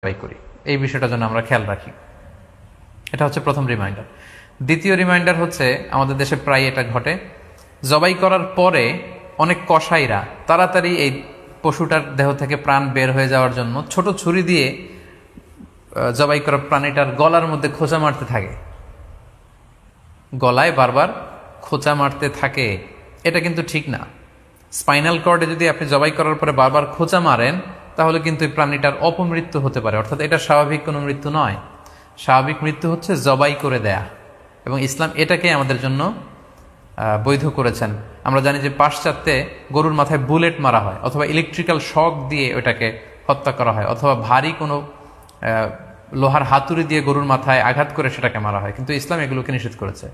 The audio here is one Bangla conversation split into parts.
জবাই করি, এই বিষয়টা যেন আমরা খেয়াল রাখি। এটা হচ্ছে প্রথম রিমাইন্ডার। দ্বিতীয় রিমাইন্ডার হচ্ছে, আমাদের দেশে প্রায় এটা ঘটে, জবাই করার পরে অনেক কসাইরা তাড়াতাড়ি এই পশুটার দেহ থেকে প্রাণ বের হয়ে যাওয়ার জন্য ছোট ছুরি দিয়ে জবাই করা প্রাণীটার গলার মধ্যে খোঁচা মারতে থাকে, গলায় বারবার খোঁচা মারতে থাকে। এটা কিন্তু ঠিক না। স্পাইনাল কর্ডে যদি আপনি জবাই করার পরে বারবার খোঁচা মারেন, তাহলে কিন্তু এই প্রাণীটার অপমৃত্যু হতে পারে, অর্থাৎ এটা স্বাভাবিক কোনো মৃত্যু নয়। স্বাভাবিক মৃত্যু হচ্ছে জবাই করে দেয়া, এবং ইসলাম এটাকে আমাদের জন্য বৈধ করেছেন। আমরা জানি যে পাশ্চাত্যে গরুর মাথায় বুলেট মারা হয়, অথবা ইলেকট্রিক্যাল শক দিয়ে ওটাকে হত্যা করা হয়, অথবা ভারী কোনো লোহার হাতুড়ি দিয়ে গরুর মাথায় আঘাত করে সেটাকে মারা হয়। কিন্তু ইসলাম এগুলোকে নিষেধ করেছে।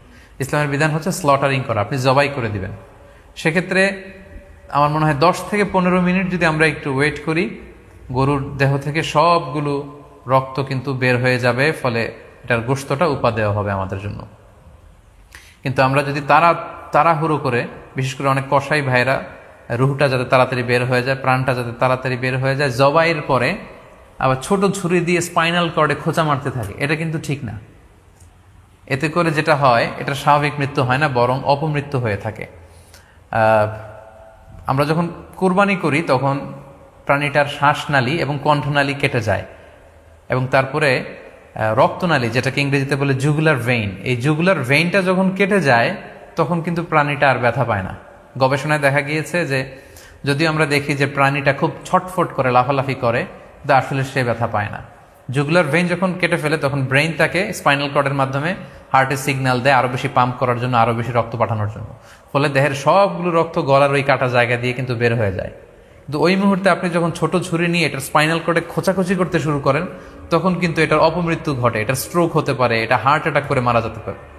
ইসলামের বিধান হচ্ছে স্লটারিং করা, আপনি জবাই করে দিবেন। সেক্ষেত্রে আমার মনে হয় 10 থেকে 15 মিনিট যদি আমরা একটু ওয়েট করি, গরুর দেহ থেকে সবগুলো রক্ত কিন্তু বের হয়ে যাবে, ফলে এটার গোশতটা উপাদেয় হবে আমাদের জন্য। কিন্তু আমরা যদি তাড়াহুড়ো করে, বিশেষ করে অনেক কসাই ভাইরা রুহটা যাতে তাড়াতাড়ি বের হয়ে যায়, প্রাণটা যাতে তাড়াতাড়ি বের হয়ে যায়, জবাইয়ের পরে আবার ছোট ছুরি দিয়ে স্পাইনাল কর্ডে খোঁচা মারতে থাকে, এটা কিন্তু ঠিক না। এতে করে যেটা হয়, এটা স্বাভাবিক মৃত্যু হয় না, বরং অপমৃত্যু হয়ে থাকে। আমরা যখন কুরবানি করি তখন প্রাণীটার শ্বাসনালী এবং কণ্ঠনালী কেটে যায়, এবং তারপরে রক্তনালী, যেটাকে ইংরেজিতে বলে জুগুলার ভেইন, এই জুগুলার ভেইনটা যখন কেটে যায় তখন কিন্তু প্রাণীটা আর ব্যথা পায় না। গবেষণায় দেখা গিয়েছে যে যদিও আমরা দেখি যে প্রাণীটা খুব ছটফট করে, লাফালাফি করে, কিন্তু আসলে সে ব্যথা পায় না। জুগুলার ভেইন যখন কেটে ফেলে তখন ব্রেইন তাকে স্পাইনাল কর্ডের মাধ্যমে হার্টে সিগন্যাল দেয় আরো বেশি পাম্প করার জন্য, আরো বেশি রক্ত পাঠানোর জন্য। ফলে দেহের সবগুলো রক্ত গলার ওই কাটা জায়গা দিয়ে কিন্তু বের হয়ে যায়। কিন্তু ওই মুহূর্তে আপনি যখন ছোট ছুরি নিয়ে এটার স্পাইনাল কর্ডে খোঁচাখুচি করতে শুরু করেন, তখন কিন্তু এটার অপমৃত্যু ঘটে, এটার স্ট্রোক হতে পারে, এটা হার্ট অ্যাটাক করে মারা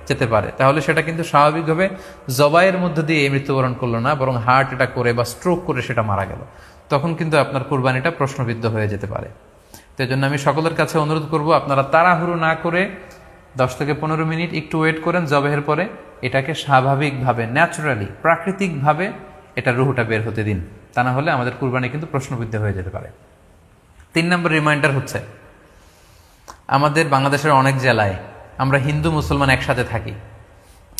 যেতে পারে। তাহলে সেটা কিন্তু স্বাভাবিকভাবে জবাইয়ের মধ্যে দিয়ে মৃত্যুবরণ করলো না, বরং হার্ট অ্যাটাক করে বা স্ট্রোক করে সেটা মারা গেল। তখন কিন্তু আপনার কুরবানিটা প্রশ্নবিদ্ধ হয়ে যেতে পারে। তো এই জন্য আমি সকলের কাছে অনুরোধ করব, আপনারা তাড়াহুড়ো না করে 10 থেকে 15 মিনিট একটু ওয়েট করেন জবাইয়ের পরে, এটাকে স্বাভাবিকভাবে, ন্যাচারালি, প্রাকৃতিকভাবে এটা রুহটা বের হতে দিন। তা না হলে আমাদের কুরবানি কিন্তু প্রশ্নবিদ্ধ হয়ে যেতে পারে। 3 নম্বর রিমাইন্ডার হচ্ছে, আমাদের বাংলাদেশের অনেক জেলায় আমরা হিন্দু মুসলমান একসাথে থাকি।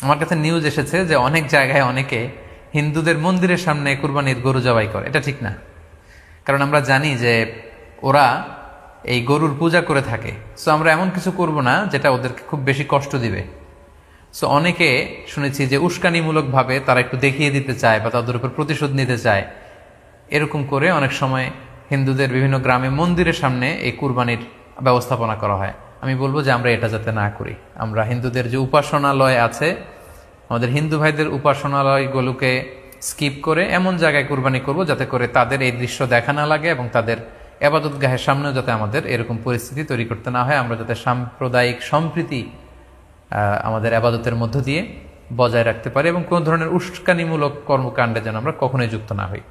আমার কাছে নিউজ এসেছে যে অনেক জায়গায় অনেকে হিন্দুদের মন্দিরের সামনে কুরবানির গরু জবাই করে। এটা ঠিক না, কারণ আমরা জানি যে ওরা এই গরুর পূজা করে থাকে। সো আমরা এমন কিছু করব না যেটা ওদেরকে খুব বেশি কষ্ট দিবে। সো অনেকে শুনেছি যে উস্কানিমূলকভাবে তারা একটু দেখিয়ে দিতে চায় বা তাদের উপর প্রতিশোধ নিতে চায়। এরকম করে অনেক সময় হিন্দুদের বিভিন্ন গ্রামে মন্দিরের সামনে এই কুরবানির ব্যবস্থাপনা করা হয়। আমি বলবো যে আমরা এটা যাতে না করি। আমরা হিন্দুদের যে উপাসনালয় আছে, আমাদের হিন্দু ভাইদের উপাসনালয়গুলোকে স্কিপ করে এমন জায়গায় কুরবানি করব যাতে করে তাদের এই দৃশ্য দেখা না লাগে, এবং তাদের এবাদতগাহের সামনেও যাতে আমাদের এরকম পরিস্থিতি তৈরি করতে না হয়। আমরা যাতে সাম্প্রদায়িক সম্প্রীতি আমাদের এবাদতের মধ্য দিয়ে বজায় রাখতে পারি, এবং কোনো ধরনের উস্কানিমূলক কর্মকাণ্ডে যেন আমরা কখনোই যুক্ত না হই।